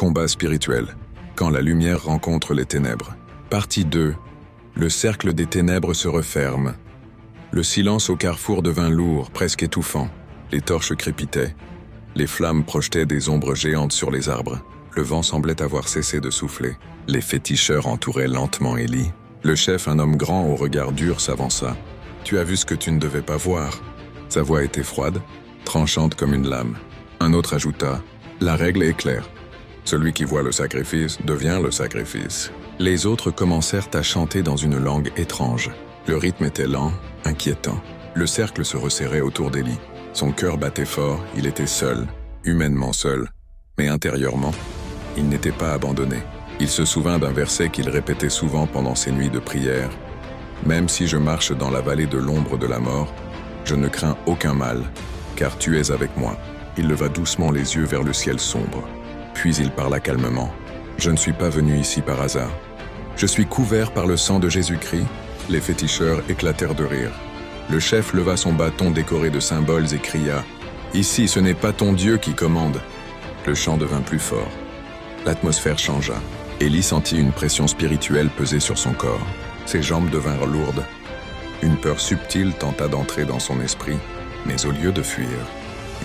Combat spirituel. Quand la lumière rencontre les ténèbres. Partie 2. Le cercle des ténèbres se referme. Le silence au carrefour devint lourd, presque étouffant. Les torches crépitaient. Les flammes projetaient des ombres géantes sur les arbres. Le vent semblait avoir cessé de souffler. Les féticheurs entouraient lentement Élie. Le chef, un homme grand au regard dur, s'avança. « Tu as vu ce que tu ne devais pas voir ?» Sa voix était froide, tranchante comme une lame. Un autre ajouta « La règle est claire. Celui qui voit le sacrifice devient le sacrifice. » Les autres commencèrent à chanter dans une langue étrange. Le rythme était lent, inquiétant. Le cercle se resserrait autour d'Élie. Son cœur battait fort, il était seul, humainement seul. Mais intérieurement, il n'était pas abandonné. Il se souvint d'un verset qu'il répétait souvent pendant ses nuits de prière. « Même si je marche dans la vallée de l'ombre de la mort, je ne crains aucun mal, car tu es avec moi. » Il leva doucement les yeux vers le ciel sombre. Puis il parla calmement. « Je ne suis pas venu ici par hasard. Je suis couvert par le sang de Jésus-Christ. » Les féticheurs éclatèrent de rire. Le chef leva son bâton décoré de symboles et cria « Ici, ce n'est pas ton Dieu qui commande. » Le chant devint plus fort. L'atmosphère changea. Élie sentit une pression spirituelle peser sur son corps. Ses jambes devinrent lourdes. Une peur subtile tenta d'entrer dans son esprit, mais au lieu de fuir,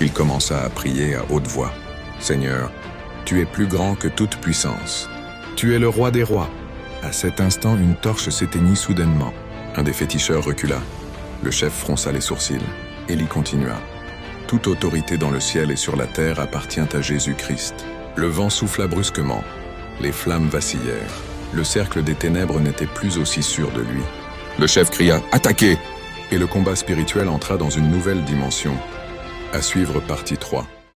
il commença à prier à haute voix. « Seigneur, tu es plus grand que toute puissance. Tu es le roi des rois. » À cet instant, une torche s'éteignit soudainement. Un des féticheurs recula. Le chef fronça les sourcils. Élie continua. « Toute autorité dans le ciel et sur la terre appartient à Jésus-Christ. » Le vent souffla brusquement. Les flammes vacillèrent. Le cercle des ténèbres n'était plus aussi sûr de lui. Le chef cria « Attaquez !» Et le combat spirituel entra dans une nouvelle dimension. À suivre partie 3.